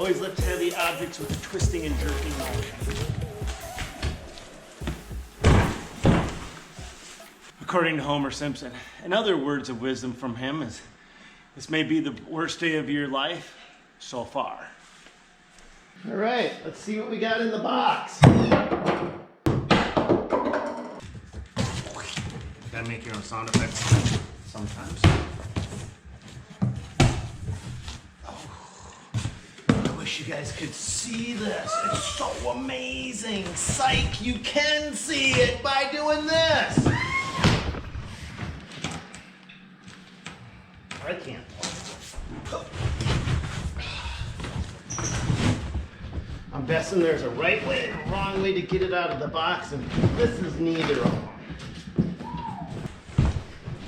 Always lift heavy objects with a twisting and jerking motion. According to Homer Simpson, and other words of wisdom from him is, this may be the worst day of your life so far. All right, let's see what we got in the box. Gotta make your own sound effects sometimes. I wish you guys could see this. It's so amazing. Psych, you can see it by doing this. I can't. I'm guessing there's a right way and a wrong way to get it out of the box, and this is neither of them.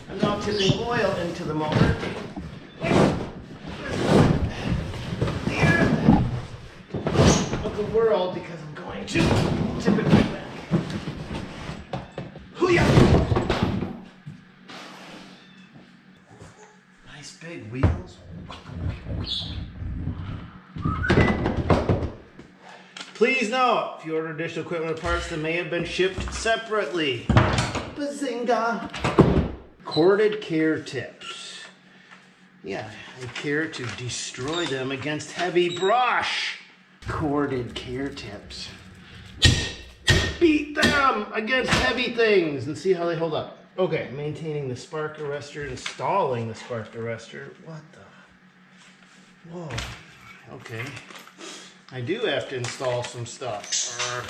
I'm now tipping oil into the motor. Of the world, because I'm going to tip it right back. Hoo-yah! Nice big wheels. Please note, if you order additional equipment or parts that may have been shipped separately. Bazinga! Corded care tips. Yeah, I care to destroy them against heavy brush. Corded care tips. Beat them against heavy things and see how they hold up. Okay, maintaining the spark arrestor, installing the spark arrestor. What the? Whoa. Okay. I do have to install some stuff. I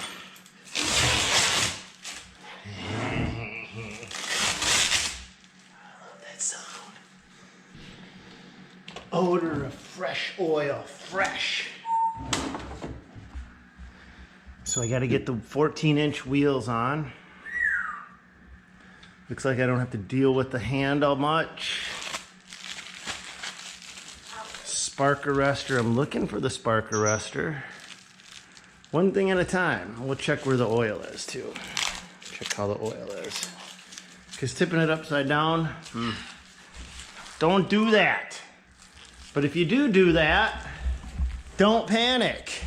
love that sound. Odor of fresh oil, fresh. So I got to get the 14-inch wheels on. Looks like I don't have to deal with the handle much. Spark arrestor, I'm looking for the spark arrestor. One thing at a time. We'll check where the oil is too. Check how the oil is. Because tipping it upside down, don't do that. But if you do that, don't panic.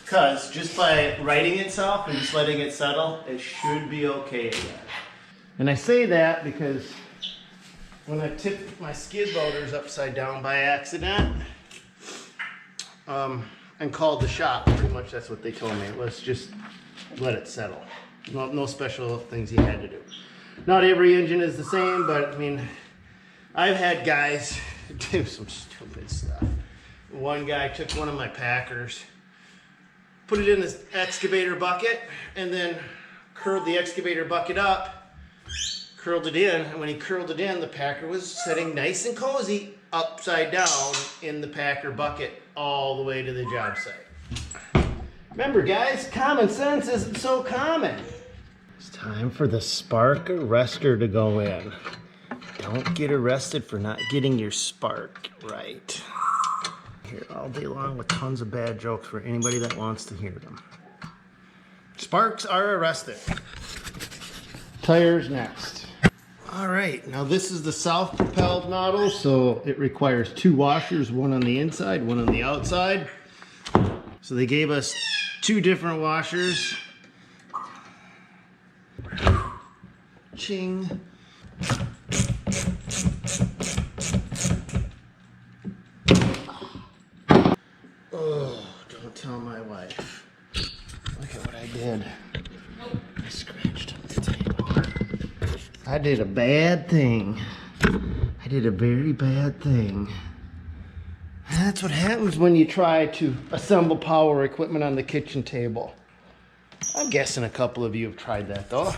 Because just by righting itself and just letting it settle, it should be okay again. And I say that because when I tipped my skid loaders upside down by accident and called the shop, pretty much that's what they told me. Let's just let it settle. No special things you had to do. Not every engine is the same, but I mean, I've had guys do some stupid stuff. One guy took one of my Packers, put it in his excavator bucket, and then curled the excavator bucket up, curled it in, and when he curled it in, the Packer was sitting nice and cozy upside down in the Packer bucket all the way to the job site. Remember guys, common sense isn't so common. It's time for the spark arrestor to go in. Don't get arrested for not getting your spark right. Here all day long with tons of bad jokes for anybody that wants to hear them. Sparks are arrested. Tires next. All right, now this is the self-propelled model, so it requires 2 washers, one on the inside, one on the outside. So they gave us 2 different washers. Ching. Oh, don't tell my wife. Look at what I did. I scratched up the table. I did a bad thing. I did a very bad thing. That's what happens when you try to assemble power equipment on the kitchen table. I'm guessing a couple of you have tried that though.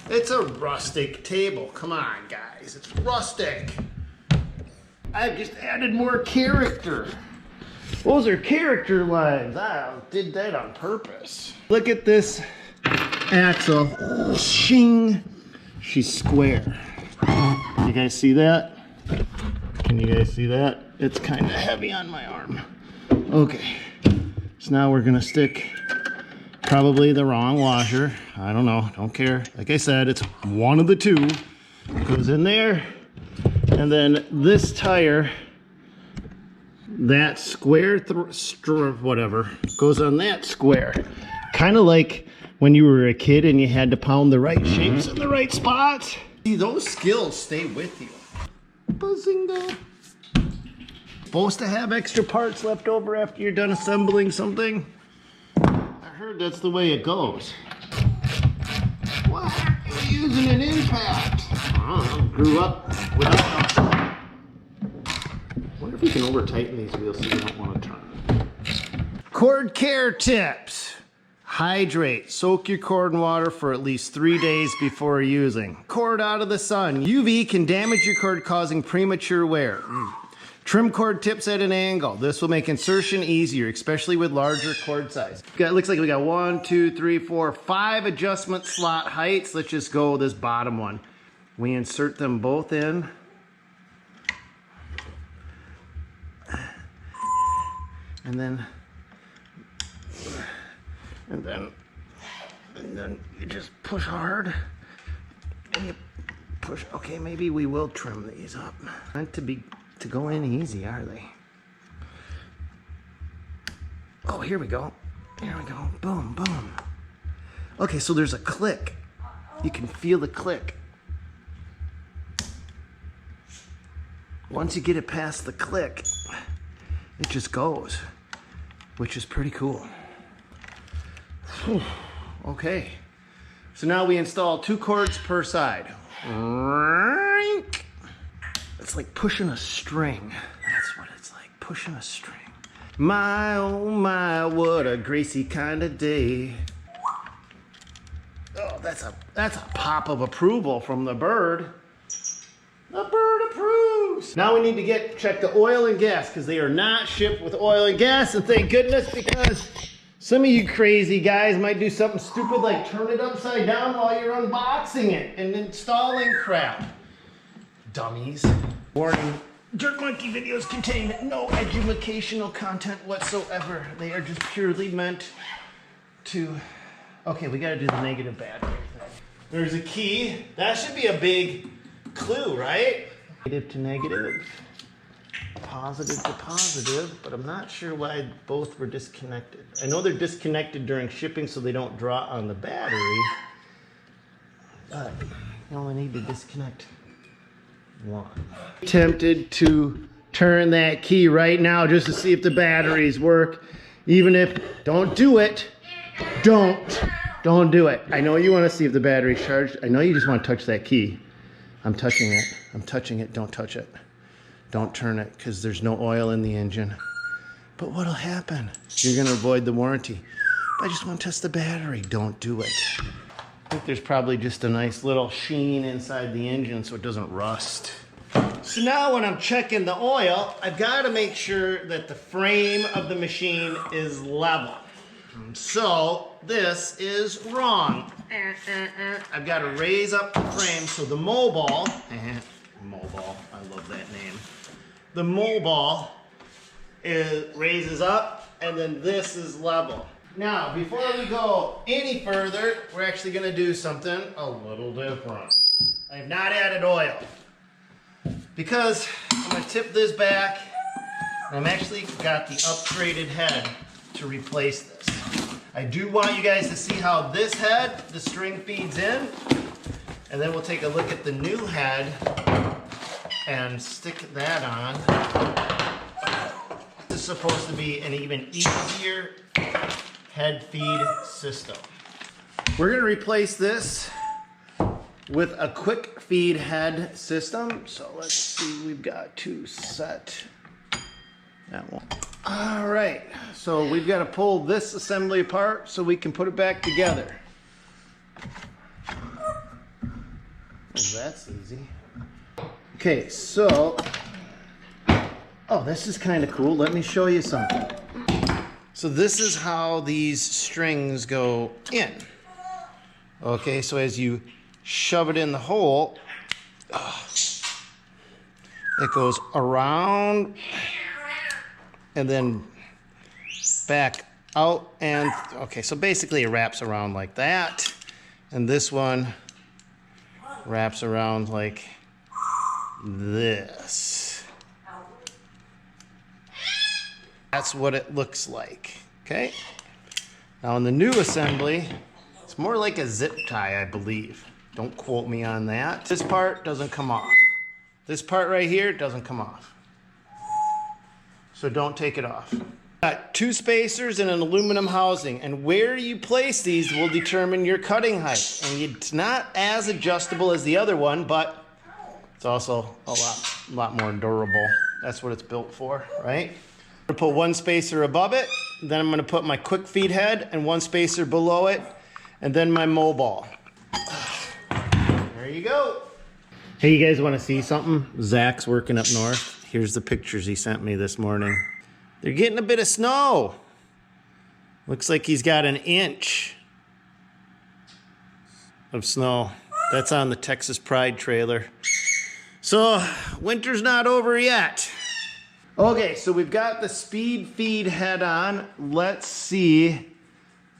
It's a rustic table. Come on, guys. It's rustic. I've just added more character. Those are character lines. I did that on purpose. Look at this axle. Oh, shing. She's square. You guys see that? Can you guys see that? It's kind of heavy on my arm. Okay. So now we're going to stick probably the wrong washer. I don't know. Don't care. Like I said, it's one of the 2. Goes in there. And then this tire that square, whatever, goes on that square. Kind of like when you were a kid and you had to pound the right shapes in the right spots. See, those skills stay with you. Bazinga. Supposed to have extra parts left over after you're done assembling something. I heard that's the way it goes. Why aren't you using an impact? I don't know, grew up without them. I wonder if you can over tighten these wheels so you don't want to turn. Cord care tips. Hydrate. Soak your cord in water for at least 3 days before using. Cord out of the sun. UV can damage your cord, causing premature wear. Trim cord tips at an angle. This will make insertion easier, especially with larger cord size. Looks like we got 1, 2, 3, 4, 5 adjustment slot heights. Let's just go this bottom one. We insert them both in. And then you just push hard and you push. Okay, maybe we will trim these up. Not to go in easy, are they? Oh, here we go. Here we go. Boom, boom. Okay, so there's a click. You can feel the click. Once you get it past the click, it just goes, which is pretty cool. Whew. Okay, so now we install 2 cords per side. It's like pushing a string. That's what it's like, pushing a string. My, oh my, what a Gracie kind of day. Oh, that's a pop of approval from the bird. The bird approves. Now we need to check the oil and gas, because they are not shipped with oil and gas, and thank goodness, because some of you crazy guys might do something stupid like turn it upside down while you're unboxing it and installing crap. Dummies. Warning, Jerk Monkey videos contain no educational content whatsoever. They are just purely meant to... Okay, we gotta do the negative battery thing. There's a key. That should be a big clue, right? Negative to negative. Positive to positive, but I'm not sure why both were disconnected. I know they're disconnected during shipping so they don't draw on the battery, but you only need to disconnect one. Tempted to turn that key right now just to see if the batteries work. Even if, don't do it. Don't do it. I know you want to see if the battery's charged. I know you just want to touch that key. I'm touching it. I'm touching it. Don't touch it. Don't turn it, because there's no oil in the engine. But what'll happen? You're gonna avoid the warranty. I just want to test the battery. Don't do it. I think there's probably just a nice little sheen inside the engine so it doesn't rust. So now when I'm checking the oil, I've got to make sure that the frame of the machine is level. So this is wrong. I've got to raise up the frame so the mobile, I love that name. The mobile raises up, and then this is level. Now, before we go any further, we're actually going to do something a little different. I have not added oil, because I'm going to tip this back, and I've actually got the upgraded head to replace this. I do want you guys to see how this head, the string feeds in, and then we'll take a look at the new head and stick that on. This is supposed to be an even easier head feed system. We're going to replace this with a quick feed head system. So let's see, we've got to set that one. All right, so we've got to pull this assembly apart so we can put it back together. Oh, that's easy. Okay, so, oh, this is kind of cool. Let me show you something. So this is how these strings go in. Okay, so as you shove it in the hole, it goes around and then back out, and okay, so basically it wraps around like that, and this one wraps around like this. That's what it looks like, okay? Now in the new assembly, it's more like a zip tie, I believe. Don't quote me on that. This part doesn't come off. This part right here doesn't come off. So don't take it off. Got 2 spacers and an aluminum housing, and where you place these will determine your cutting height. And it's not as adjustable as the other one, but it's also a lot more durable. That's what it's built for, right? I'm gonna put 1 spacer above it, then I'm gonna put my quick feed head and 1 spacer below it, and then my mow ball. There you go. Hey, you guys wanna see something? Zach's working up north. Here's the pictures he sent me this morning. They're getting a bit of snow. Looks like he's got 1 inch of snow. That's on the Texas Pride trailer. So, winter's not over yet. Okay, so we've got the speed feed head on. Let's see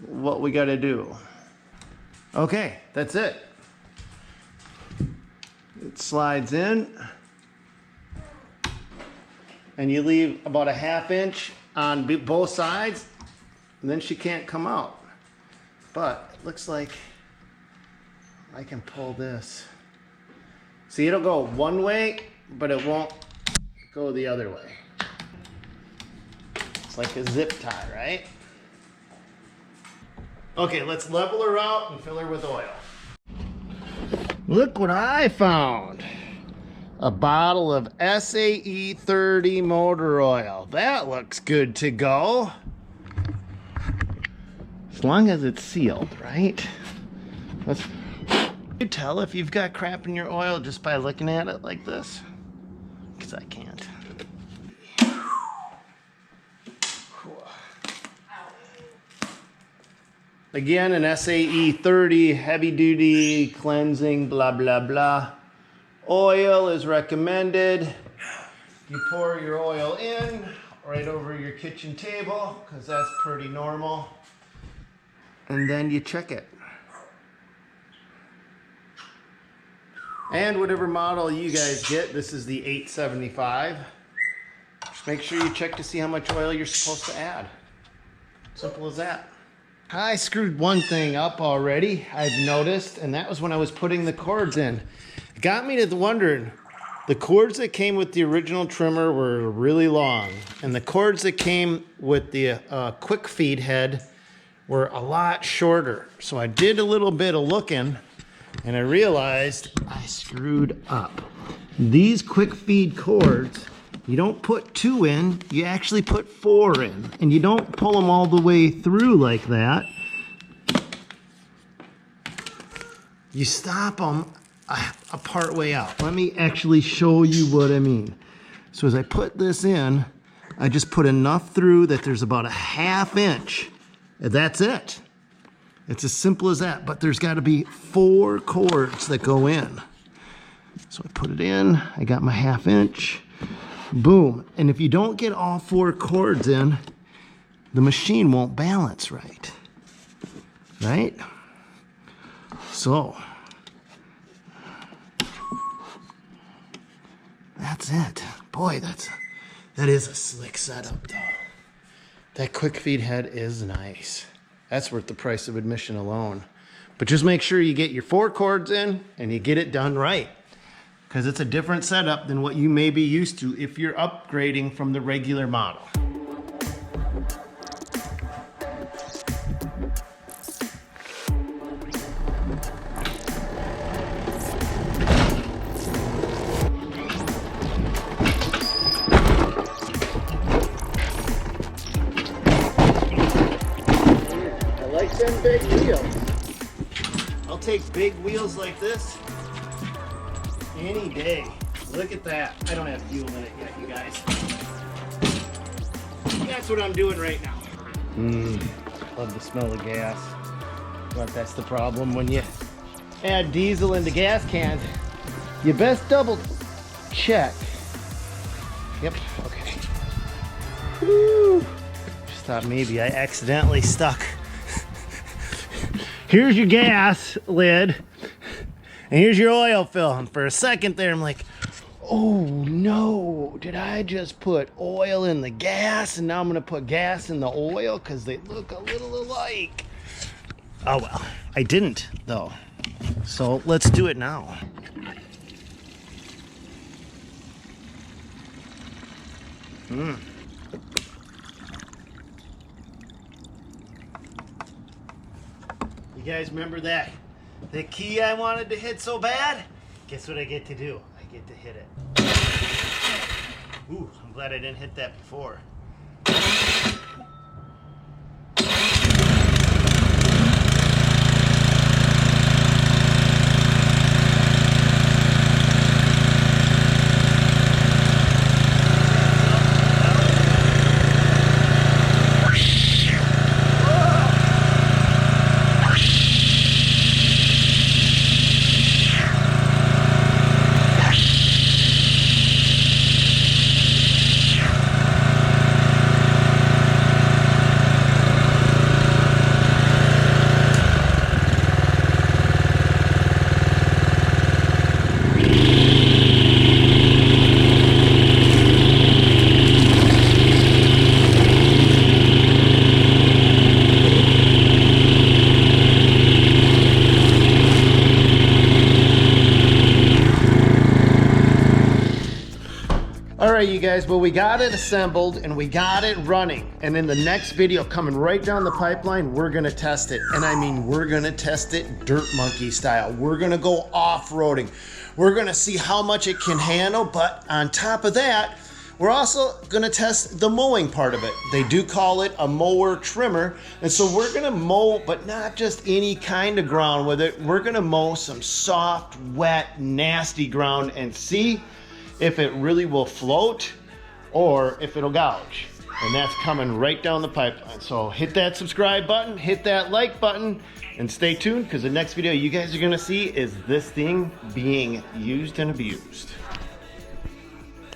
what we gotta do. Okay, that's it. It slides in. And you leave about a 1/2 inch on both sides, and then she can't come out. But it looks like I can pull this. See, it'll go one way, but it won't go the other way. It's like a zip tie, right? Okay, let's level her out and fill her with oil. Look what I found. A bottle of SAE 30 motor oil. That looks good to go. As long as it's sealed, right? Let's... You tell if you've got crap in your oil just by looking at it like this? Because I can't. Again, an SAE 30 heavy duty cleansing blah blah blah. Oil is recommended. You pour your oil in right over your kitchen table because that's pretty normal. And then you check it. And whatever model you guys get, this is the 875. Just make sure you check to see how much oil you're supposed to add. Simple as that. I screwed one thing up already, I've noticed, and that was when I was putting the cords in. It got me to wondering, the cords that came with the original trimmer were really long, and the cords that came with the quick feed head were a lot shorter. So I did a little bit of looking, and I realized I screwed up. These quick feed cords, you don't put 2 in, you actually put 4 in. And you don't pull them all the way through like that. You stop them a part way out. Let me actually show you what I mean. So as I put this in, I just put enough through that there's about a 1/2 inch. And that's it. It's as simple as that, but there's gotta be 4 cords that go in. So I put it in, I got my 1/2 inch. Boom. And if you don't get all 4 cords in, the machine won't balance right. Right? So, that's it. Boy, that is a slick setup though. That quick feed head is nice. That's worth the price of admission alone. But just make sure you get your 4 cords in and you get it done right. Because it's a different setup than what you may be used to if you're upgrading from the regular model. I like them big wheels. I'll take big wheels like this any day. Look at that. I don't have fuel in it yet, you guys. That's what I'm doing right now. Love the smell of gas. But that's the problem when you add diesel into gas cans. You best double check. Yep, okay. Woo. Just thought maybe I accidentally stuck. Here's your gas lid. And here's your oil fill. And for a second there, I'm like, Oh no, did I just put oil in the gas and now I'm gonna put gas in the oil because they look a little alike? Oh well, I didn't though. So let's do it now. You guys remember that? The key I wanted to hit so bad? Guess what I get to do? I get to hit it. Ooh, I'm glad I didn't hit that before. All right, you guys, well, we got it assembled and we got it running. And in the next video coming right down the pipeline, we're gonna test it. And I mean, we're gonna test it dirt monkey style. We're gonna go off-roading. We're gonna see how much it can handle, but on top of that, we're also gonna test the mowing part of it. They do call it a mower trimmer. And so we're gonna mow, but not just any kind of ground with it. We're gonna mow some soft, wet, nasty ground and see if it really will float or if it'll gouge. And that's coming right down the pipeline. So hit that subscribe button, hit that like button, and stay tuned because the next video you guys are gonna see is this thing being used and abused.